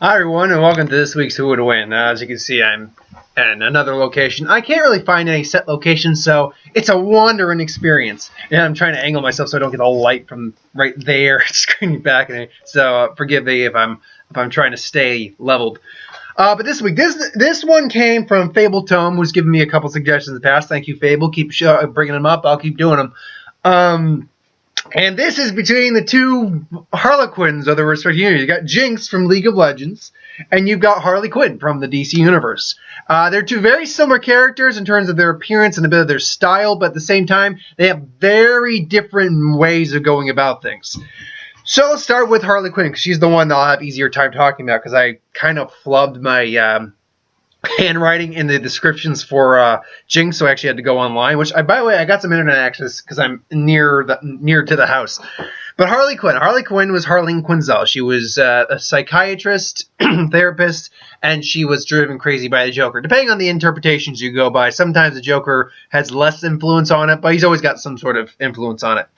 Hi everyone, and welcome to this week's Who Would Win. As you can see, I'm in another location. I can't really find any set locations, so it's a wandering experience. And I'm trying to angle myself so I don't get the light from right there screening back at me. So forgive me if I'm trying to stay leveled. But this week, this one came from Fable Tome, who's given me a couple suggestions in the past. Thank you, Fable. Keep bringing them up. I'll keep doing them. And this is between the two Harley Quinns of the respective universe. You got Jinx from League of Legends, and you've got Harley Quinn from the DC Universe. They're two very similar characters in terms of their appearance and a bit of their style, but at the same time, they have very different ways of going about things. So let's start with Harley Quinn, because she's the one that I'll have easier time talking about, because I kind of flubbed my handwriting in the descriptions for Jinx, so I actually had to go online. Which, by the way, I got some internet access because I'm near to the house. But Harley Quinn was Harleen Quinzel. She was a psychiatrist, therapist, and she was driven crazy by the Joker. Depending on the interpretations you go by, sometimes the Joker has less influence on it, but he's always got some sort of influence on it.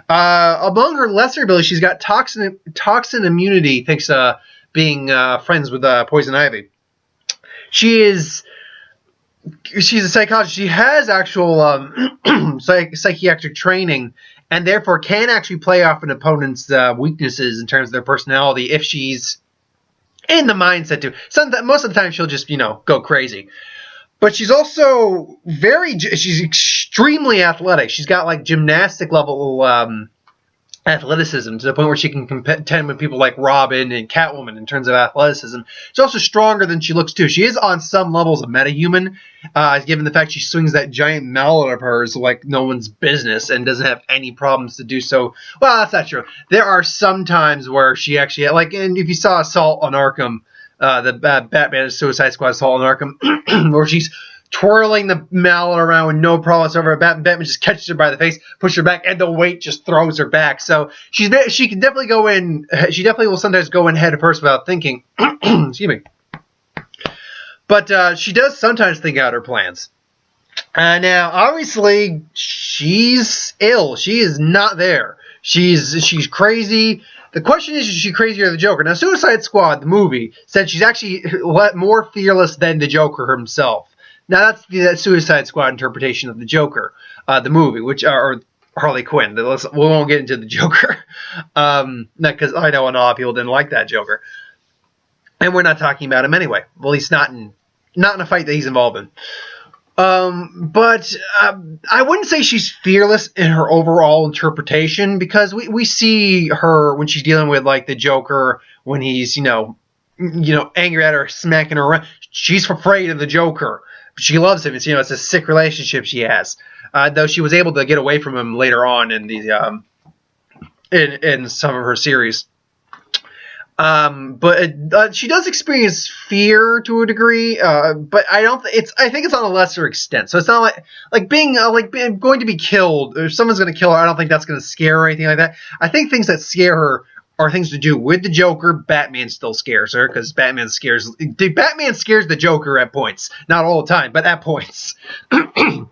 Among her lesser abilities, she's got toxin immunity, thanks to being friends with Poison Ivy. She's a psychologist. She has actual psychiatric training, and therefore can actually play off an opponent's weaknesses in terms of their personality if she's in the mindset to. Most of the time, she'll just go crazy. But she's also she's extremely athletic. She's got like gymnastic level athleticism to the point where she can contend with people like Robin and Catwoman in terms of athleticism. She's also stronger than she looks too. She is on some levels a metahuman, given the fact she swings that giant mallet of hers like no one's business and doesn't have any problems to do so. Well, that's not true. There are some times where she actually, and if you saw Assault on Arkham, the Batman Suicide Squad Assault on Arkham, where she's twirling the mallet around with no problem whatsoever. Batman just catches her by the face, pushes her back, and the weight just throws her back. So she can definitely go in. She definitely will sometimes go in head first without thinking. Excuse me. But she does sometimes think out her plans. Now, obviously, she's ill. She is not there. She's crazy. The question is she crazier than the Joker? Now, Suicide Squad, the movie, said she's actually more fearless than the Joker himself. Now, that's the Suicide Squad interpretation of the Joker, the movie, or Harley Quinn. We won't get into the Joker, because I know a lot of people didn't like that Joker. And we're not talking about him anyway. Well, at least not in a fight that he's involved in. But I wouldn't say she's fearless in her overall interpretation, because we see her when she's dealing with like the Joker, when he's angry at her, smacking her around. She's afraid of the Joker. She loves him. It's a sick relationship she has. Though she was able to get away from him later on in the in some of her series. But she does experience fear to a degree. But I think it's on a lesser extent. So it's not like being going to be killed, or someone's going to kill her. I don't think that's going to scare her or anything like that. I think things that scare her are things to do with the Joker. Batman still scares her, because Batman scares the Joker at points. Not all the time, but at points. He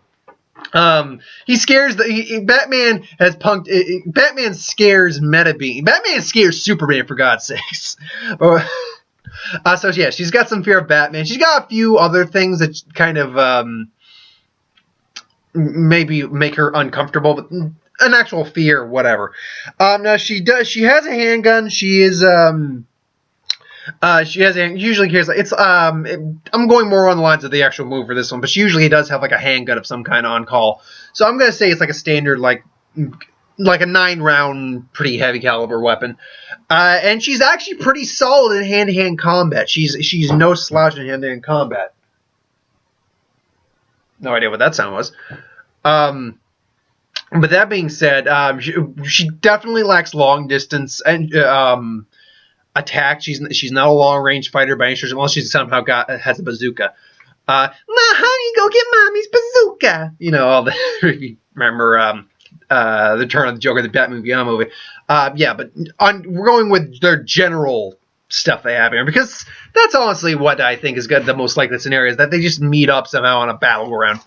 scares Batman has punked. Batman scares Metabean. Batman scares Superman, for God's sakes. So yeah, she's got some fear of Batman. She's got a few other things that kind of maybe make her uncomfortable, but an actual fear, whatever. Now she has a handgun. She has usually carries I'm going more on the lines of the actual move for this one, but she usually does have like a handgun of some kind on call. So I'm gonna say it's like a standard like a 9-round pretty heavy caliber weapon. And she's actually pretty solid in hand-to-hand combat. She's no slouch in hand-to-hand combat. No idea what that sound was. But that being said, she definitely lacks long distance and attack. She's not a long range fighter by any stretch, unless she somehow has a bazooka. Ma, honey, go get mommy's bazooka. All the remember the Return of the Joker, the Batman movie. Yeah, but we're going with their general stuff they have here, because that's honestly what I think is the most likely scenario, is that they just meet up somehow on a battleground.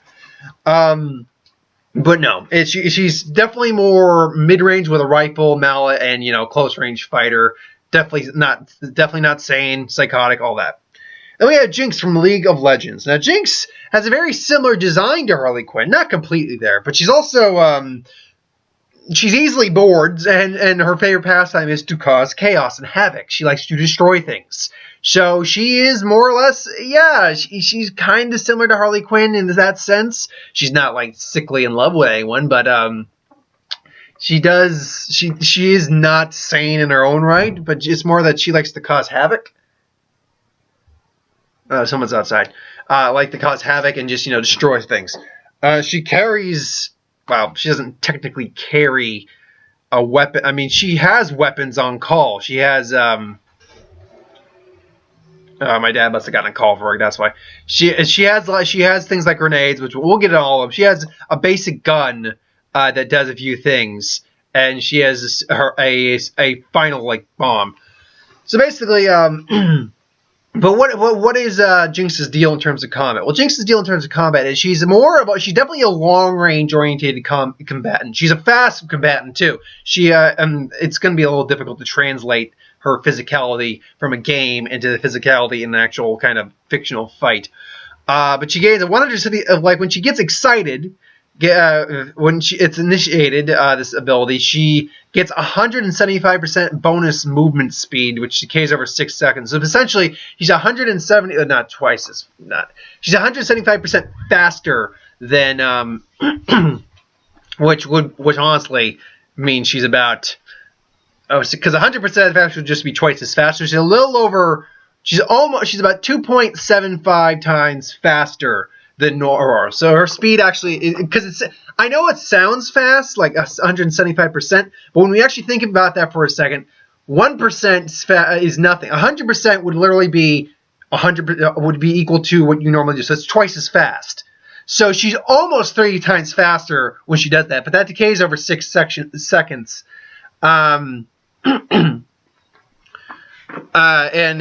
But no, she's definitely more mid-range with a rifle, mallet, and close-range fighter. definitely not sane, psychotic, all that. Then we have Jinx from League of Legends. Now, Jinx has a very similar design to Harley Quinn. Not completely there, but she's also, she's easily bored, and her favorite pastime is to cause chaos and havoc. She likes to destroy things. So she is more or less, yeah, she's kind of similar to Harley Quinn in that sense. She's not, like, sickly in love with anyone, but, she is not sane in her own right, but it's more that she likes to cause havoc. Someone's outside. Like to cause havoc and just, destroy things. She carries, well, she doesn't technically carry a weapon. I mean, she has weapons on call. She has, my dad must have gotten a call for her, that's why. She has things like grenades, which we'll get at all of them. She has a basic gun that does a few things, and she has a final, like, bomb. So basically, but what is Jinx's deal in terms of combat? Well, Jinx's deal in terms of combat is she's definitely a long-range oriented combatant. She's a fast combatant too. It's going to be a little difficult to translate her physicality from a game into the physicality in an actual kind of fictional fight. But she gains a 170 of, like, when she gets excited. When it's initiated, this ability, she gets 175% bonus movement speed, which decays over 6 seconds. So essentially, she's 175% faster than, which honestly means she's about, because 100% faster would just be twice as fast. So she's a little over, she's about 2.75 times faster than Aurora. So her speed actually, because I know it sounds fast, like 175%, but when we actually think about that for a second, 1% is nothing. 100% would literally be would be equal to what you normally do. So it's twice as fast. So she's almost 3 times faster when she does that, but that decays over 6 seconds. And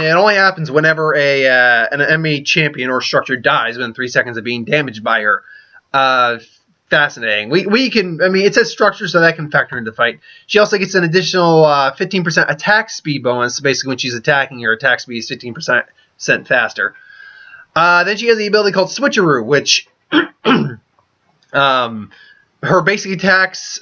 it only happens whenever an enemy champion or structure dies within 3 seconds of being damaged by her. Fascinating. It says structure, so that can factor into the fight. She also gets an additional 15% attack speed bonus. So basically, when she's attacking, her attack speed is 15% faster. Then she has the ability called Switcheroo, which her basic attacks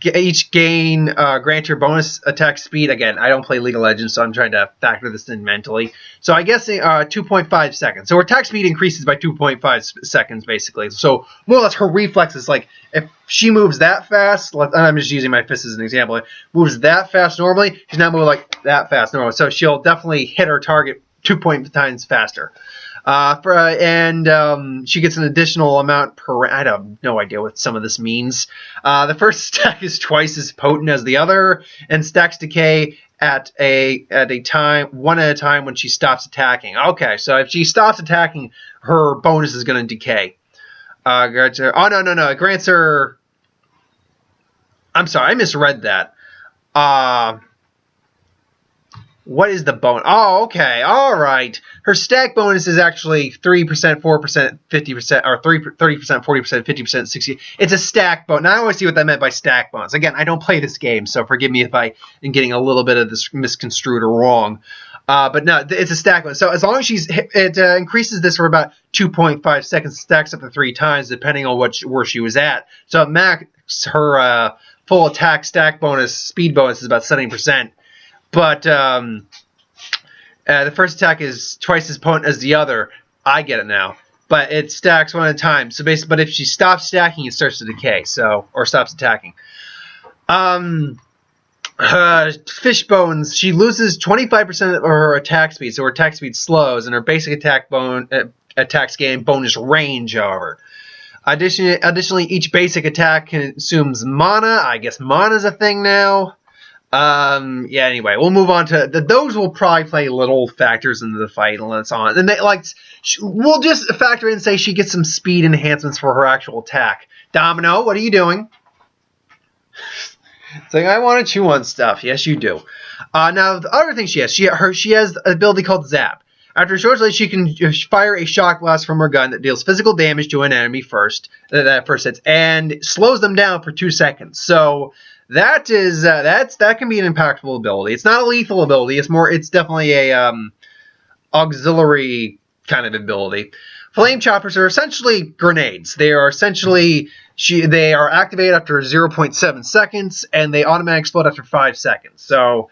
each grant her bonus attack speed. Again, I don't play League of Legends, so I'm trying to factor this in mentally. So I guess 2.5 seconds. So her attack speed increases by 2.5 seconds, basically. So more or less her reflexes, like if she moves that fast, I'm just using my fist as an example, moves that fast normally, she's not moving like that fast normally. So she'll definitely hit her target 2 times faster. She gets an additional amount per. I have no idea what some of this means. The first stack is twice as potent as the other, and stacks decay at a time, one at a time when she stops attacking. Okay, so if she stops attacking, her bonus is going to decay. Grants her. Oh no! It grants her. I'm sorry, I misread that. What is the bonus? Oh, okay. All right. Her stack bonus is actually 3%, 4%, 50%, or 30%, 40%, 50%, 60%. It's a stack bonus. Now I always see what that meant by stack bonus. Again, I don't play this game, so forgive me if I am getting a little bit of this misconstrued or wrong. But no, it's a stack bonus. So as long as it increases this for about 2.5 seconds, stacks up to 3 times, depending on where she was at. So at max, her full attack stack bonus, speed bonus is about 70%. But the first attack is twice as potent as the other. I get it now. But it stacks one at a time. So basically, but if she stops stacking, it starts to decay. Or stops attacking. Fish bones. She loses 25% of her attack speed, so her attack speed slows, and her basic attacks gain bonus range. However, additionally, each basic attack consumes mana. I guess mana's a thing now. Anyway, we'll move on to those. Will probably play little factors into the fight and so on. And we'll just factor in and say she gets some speed enhancements for her actual attack. Domino, what are you doing? It's like, I want to chew on stuff. Yes, you do. Now the other thing she has an ability called Zap. After a short range, she can fire a shock blast from her gun that deals physical damage to an enemy that first hits, and slows them down for 2 seconds. So That can be an impactful ability. It's not a lethal ability. It's definitely a auxiliary kind of ability. Flame choppers are essentially grenades. They are essentially they are activated after 0.7 seconds, and they automatically explode after 5 seconds. So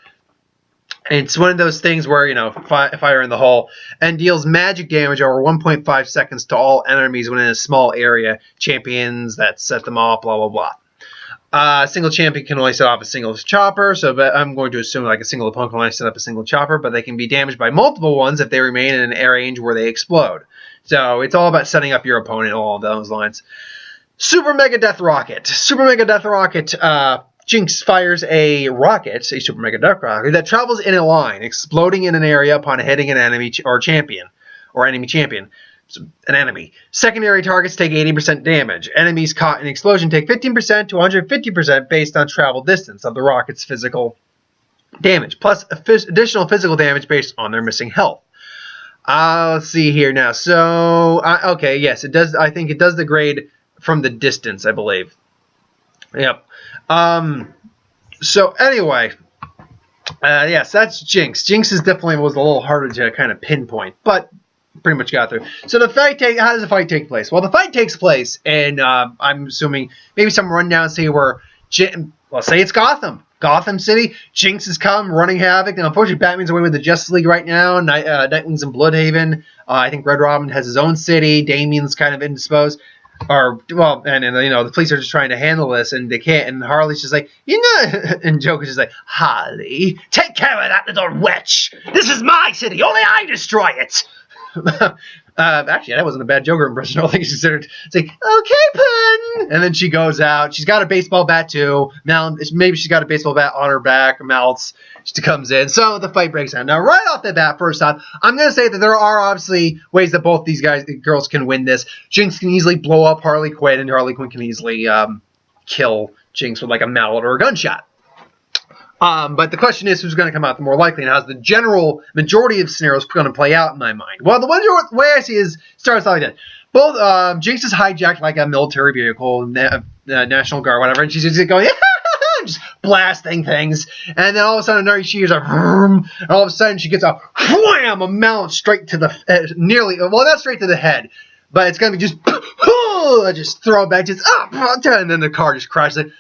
it's one of those things where, fire in the hole, and deals magic damage over 1.5 seconds to all enemies within a small area. Champions that set them off, blah, blah, blah. A single champion can only set off a single chopper, so I'm going to assume like a single opponent can only set up a single chopper, but they can be damaged by multiple ones if they remain in an range where they explode. So it's all about setting up your opponent along those lines. Super Mega Death Rocket. Super Mega Death Rocket, Jinx fires a Super Mega Death Rocket, that travels in a line, exploding in an area upon hitting an enemy or champion. An enemy. Secondary targets take 80% damage. Enemies caught in explosion take 15% to 150% based on travel distance of the rocket's physical damage, plus additional physical damage based on their missing health. Let's see here now. So, okay, yes, it does. I think it does degrade from the distance, I believe. Yep. So anyway, yes, that's Jinx. Jinx was a little harder to kind of pinpoint, but pretty much got through. So how does the fight take place? Well, the fight takes place, and I'm assuming maybe some rundown say where, let's say it's Gotham City. Jinx has come running havoc. Now, unfortunately, Batman's away with the Justice League right now. Nightwing's in Bloodhaven. I think Red Robin has his own city. Damian's kind of indisposed. And the police are just trying to handle this, and they can't. And Harley's just like, and Joker's just like, Harley, take care of that little witch. This is my city. Only I destroy it. Actually, that wasn't a bad Joker impression. I don't think it's considered. It's like, okay, Pun. And then she goes out. She's got a baseball bat too. Now, maybe she's got a baseball bat on her back. Melts. She comes in. So the fight breaks out. Now, right off the bat, first off, I'm going to say that there are obviously ways that both these girls can win this. Jinx can easily blow up Harley Quinn, and Harley Quinn can easily kill Jinx with like a mallet or a gunshot. But the question is, who's going to come out the more likely, and how's the general majority of scenarios going to play out in my mind? Well, the way I see it is starts like that. Both Jinx is hijacked like a military vehicle, National Guard, whatever, and she's just going, just blasting things. And then all of a sudden, she hears a vroom, and all of a sudden she gets a wham, a mallet straight to the not straight to the head, but it's going to be just just throw it back, and then the car just crashes. Like,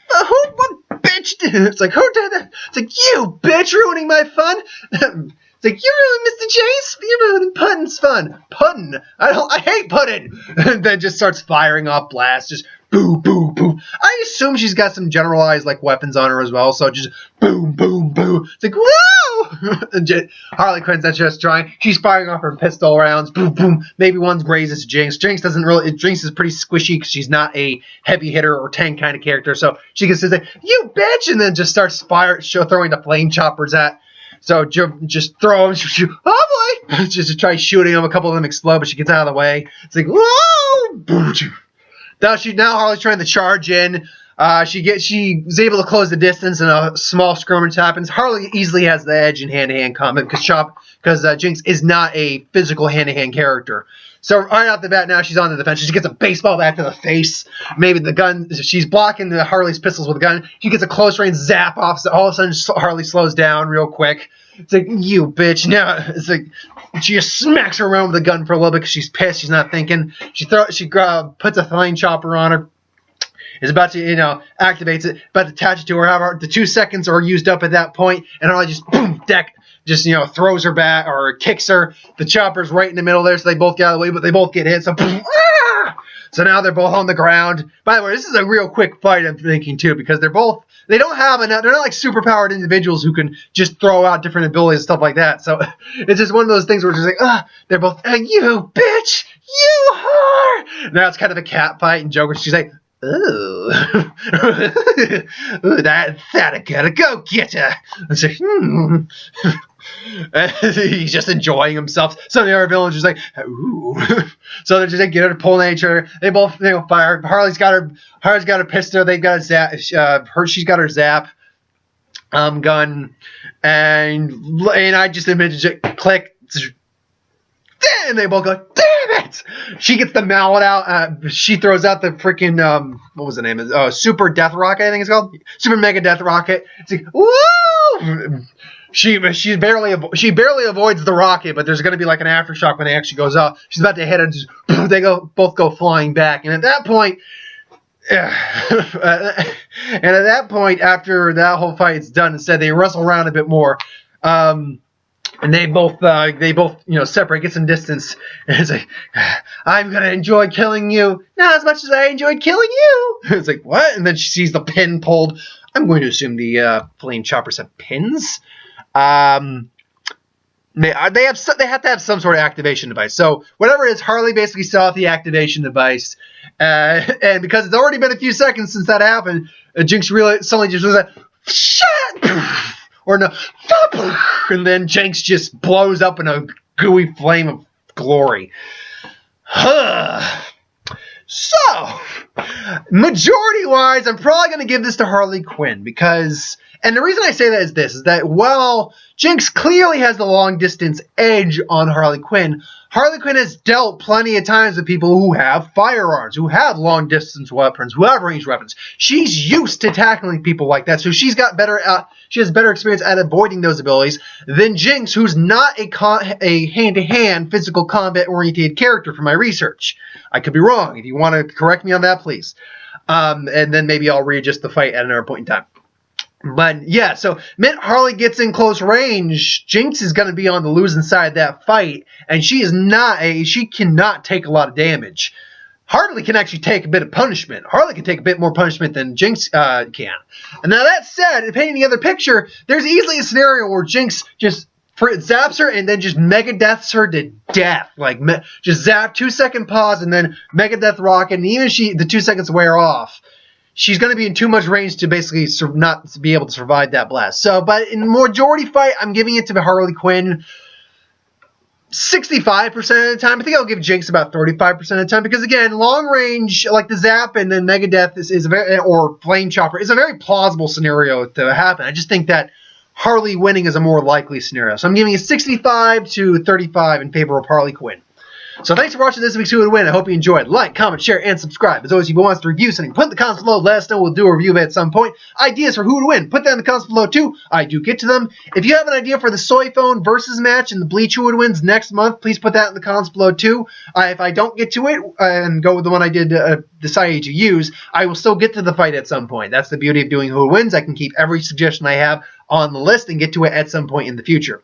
what bitch did it? It's like, who did that? It's like, you bitch, ruining my fun. It's like, you ruined Mr. Chase. You're ruining Puttin's fun. Puttin. I hate Puttin. And then just starts firing off blasts, just boom, boom, boom. I assume she's got some generalized like weapons on her as well, so just boom, boom, boom. It's like, whoa! And Harley Quinn's not just trying. She's firing off her pistol rounds, boom, boom. Maybe one grazes Jinx. Jinx is pretty squishy because she's not a heavy hitter or tank kind of character, so she can say, you bitch, and then just starts throwing the flame choppers at. So just throw them. Oh boy! Just try shooting them. A couple of them explode, but she gets out of the way. It's like, whoa! Now Harley's trying to charge in. She's able to close the distance, and a small skirmish happens. Harley easily has the edge in hand-to-hand combat because Jinx is not a physical hand-to-hand character. So right off the bat, now she's on the defense. She gets a baseball bat to the face. Maybe the gun. She's blocking the Harley's pistols with a gun. She gets a close range zap off. So all of a sudden, Harley slows down real quick. It's like, you bitch. Now it's like she just smacks her around with a gun for a little bit because she's pissed. She's not thinking. She puts a flame chopper on her. Is about to, activates it, about to attach it to her. However, the 2 seconds are used up at that point, and Harley just boom, throws her back or kicks her. The chopper's right in the middle there, so they both get out of the way, but they both get hit. So, boom, so now they're both on the ground. By the way, this is a real quick fight, I'm thinking too, because they don't have enough. They're not like superpowered individuals who can just throw out different abilities and stuff like that. So it's just one of those things where it's just like, they're both, you bitch, you whore. Now it's kind of a cat fight, and she's like, ooh, that I gotta go get her. It's like, he's just enjoying himself. Some of the other villains are just like, ooh. So they're just like, get her, pulling at each other. They both fire. Harley's got her pistol. They've got a zap. She's got her zap gun, and I just imagine it click. damn, and they both go, damn it! She gets the mallet out. She throws out the freaking, what was the name? Super Death Rocket, I think it's called. Super Mega Death Rocket. It's like, woo! She barely avoids the rocket, but there's going to be like an aftershock when it actually goes off. She's about to hit it, and they both go flying back. And at that point, after that whole fight's done, instead they wrestle around a bit more. And they both separate, get some distance. And it's like, I'm gonna enjoy killing you, not as much as I enjoyed killing you. It's like, what? And then she sees the pin pulled. I'm going to assume the flame choppers have pins. They have to have some sort of activation device. So whatever it is, Harley basically saw the activation device, and because it's already been a few seconds since that happened, Jinx really suddenly just was like, shit. Or no, and then Jinx just blows up in a gooey flame of glory. So, majority-wise, I'm probably going to give this to Harley Quinn because, and the reason I say that is this, is that while Jinx clearly has the long-distance edge on Harley Quinn has dealt plenty of times with people who have firearms, who have long-distance weapons, who have ranged weapons. She's used to tackling people like that, so she has better experience at avoiding those abilities than Jinx, who's not a hand-to-hand physical combat-oriented character from my research. I could be wrong. If you want to correct me on that, please. And then maybe I'll readjust the fight at another point in time. But yeah, so minute Harley gets in close range, Jinx is going to be on the losing side of that fight, and she cannot take a lot of damage. Harley can actually take a bit of punishment. Harley can take a bit more punishment than Jinx can. And now that said, painting the other picture, there's easily a scenario where Jinx just zaps her and then just mega deaths her to death. Like, just zap, 2-second pause, and then mega death rocket, and even the 2 seconds wear off, she's going to be in too much range to basically not be able to survive that blast. So, but in the majority fight, I'm giving it to Harley Quinn 65% of the time. I think I'll give Jinx about 35% of the time because, again, long range, like the zap and then mega death or flame chopper is a very plausible scenario to happen. I just think that Harley winning is a more likely scenario. So I'm giving it 65 to 35 in favor of Harley Quinn. So thanks for watching this week's Who Would Win. I hope you enjoyed. Like, comment, share, and subscribe. As always, if you want us to review something, put in the comments below. Let us know. We'll do a review of it at some point. Ideas for Who Would Win, put that in the comments below too. I do get to them. If you have an idea for the Soy Phone versus match and the Bleach Who Would Wins next month, please put that in the comments below too. If I don't get to it and go with the one I did decide to use, I will still get to the fight at some point. That's the beauty of doing Who Would Wins. I can keep every suggestion I have on the list and get to it at some point in the future.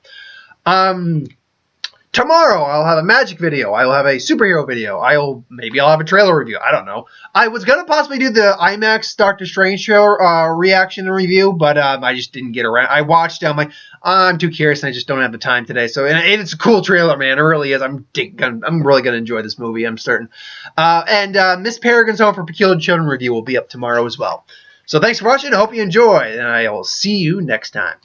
Tomorrow, I'll have a magic video. I'll have a superhero video. Maybe I'll have a trailer review. I don't know. I was going to possibly do the IMAX Doctor Strange trailer reaction and review, but I just didn't get around. I watched it. I'm like, I'm too curious, and I just don't have the time today. So, and it's a cool trailer, man. It really is. I'm really going to enjoy this movie. I'm certain. And Miss Peregrine's Home for Peculiar Children review will be up tomorrow as well. So thanks for watching. I hope you enjoy, and I will see you next time.